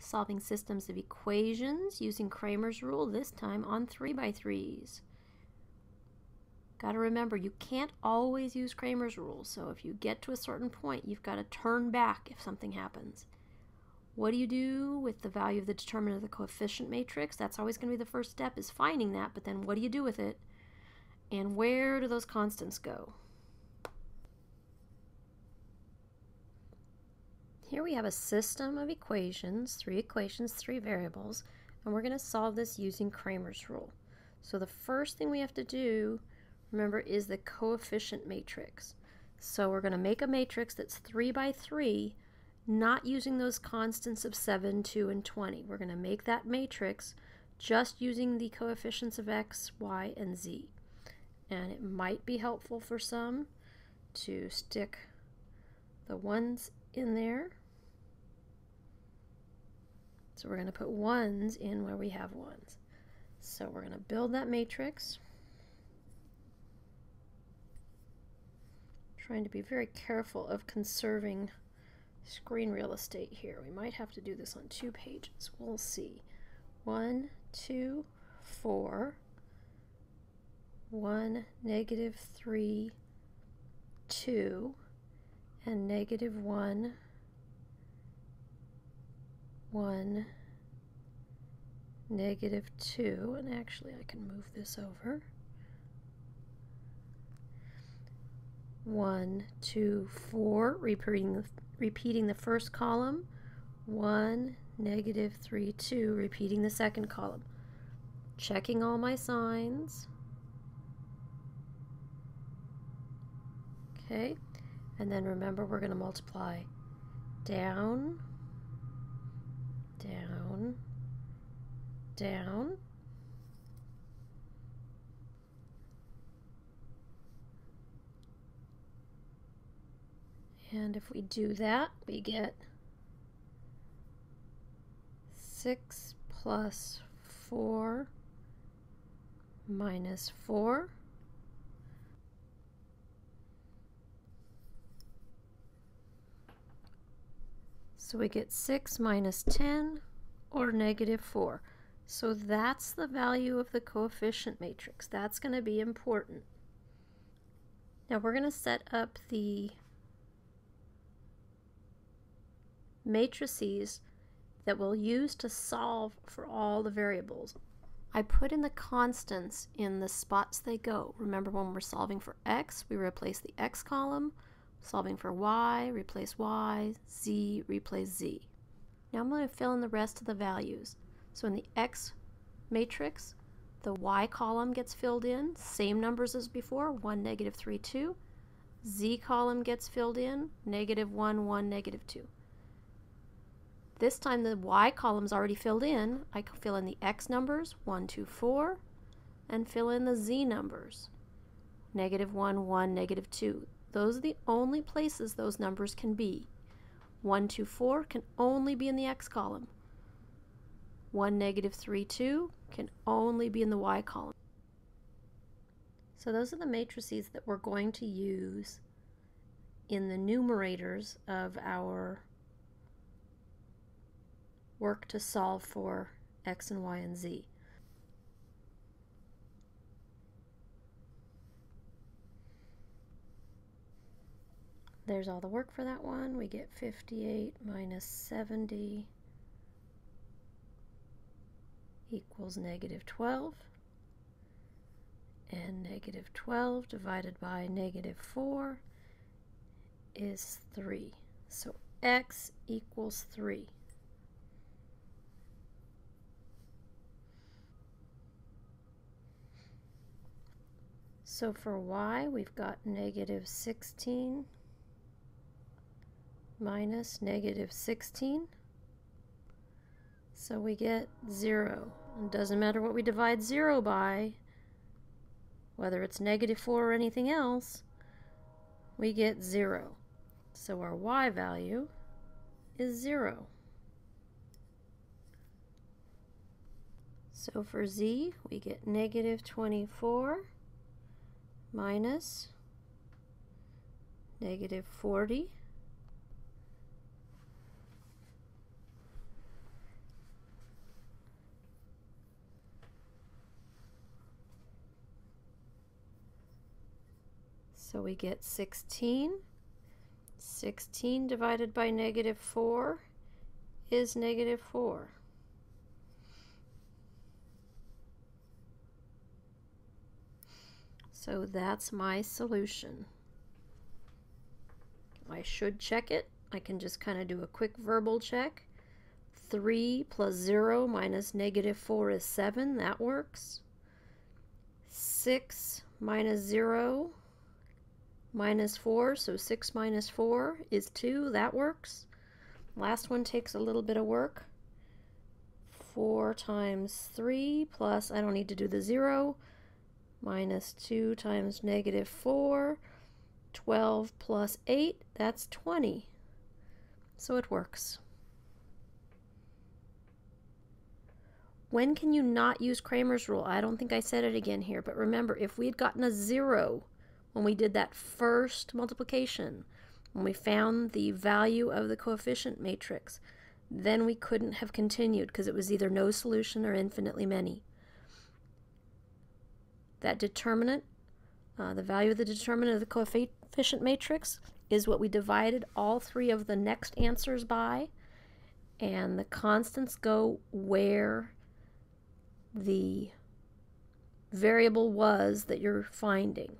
solving systems of equations using Cramer's rule, this time on 3x3s. Got to remember, you can't always use Cramer's rule, so if you get to a certain point, you've got to turn back if something happens. What do you do with the value of the determinant of the coefficient matrix? That's always going to be the first step, is finding that, but then what do you do with it? And where do those constants go? Here we have a system of equations, 3 variables, and we're going to solve this using Cramer's rule. So the first thing we have to do, remember, is the coefficient matrix. So we're going to make a matrix that's 3 by 3, not using those constants of 7, 2, and 20. We're going to make that matrix just using the coefficients of x, y, and z. And it might be helpful for some to stick the ones in there. So we're going to put ones in where we have ones. So we're going to build that matrix. Trying to be very careful of conserving screen real estate here. We might have to do this on 2 pages. We'll see. 1, 2, 4, 1, negative 3, 2, and negative 1, 1, negative 2, and actually I can move this over. 1, 2, 4, repeating the first column. 1, negative 3, 2, repeating the second column. Checking all my signs. Okay, and then remember, we're going to multiply down, down, down, and if we do that, we get 6 plus 4 minus 4. So we get 6 minus 10, or negative 4. So that's the value of the coefficient matrix. That's going to be important. Now we're going to set up the matrices that we'll use to solve for all the variables. I put in the constants in the spots they go. Remember, when we're solving for x, we replace the x column. Solving for y, replace y, z, replace z. Now I'm going to fill in the rest of the values. So in the x matrix, the y column gets filled in, same numbers as before, 1, negative 3, 2. Z column gets filled in, negative 1, 1, negative 2. This time the y column's already filled in. I can fill in the x numbers, 1, 2, 4, and fill in the z numbers, negative 1, 1, negative 2. Those are the only places those numbers can be. 1, 2, 4 can only be in the x column. 1, negative 3, 2 can only be in the y column. So those are the matrices that we're going to use in the numerators of our work to solve for x and y and z. There's all the work for that one. We get 58 minus 70 equals negative 12. And negative 12 divided by negative 4 is 3. So x equals 3. So for y, we've got negative 16 minus negative 16. So we get 0. It doesn't matter what we divide 0 by, whether it's negative 4 or anything else, we get 0. So our y value is 0. So for z, we get negative 24 minus negative 40. So we get 16. 16 divided by -4 is -4. So that's my solution. I should check it. I can just kind of do a quick verbal check. 3 plus 0 minus -4 is 7. That works. 6 minus 0 minus 4, so 6 minus 4 is 2. That works. Last one takes a little bit of work. 4 times 3 plus, I don't need to do the 0, minus 2 times -4. 12 plus 8, that's 20. So it works. When can you not use Cramer's rule? I don't think I said it again here, but remember, if we had gotten a 0 when we did that first multiplication, when we found the value of the coefficient matrix, then we couldn't have continued because it was either no solution or infinitely many. That determinant, the value of the determinant of the coefficient matrix, is what we divided all three of the next answers by, and the constants go where the variable was that you're finding.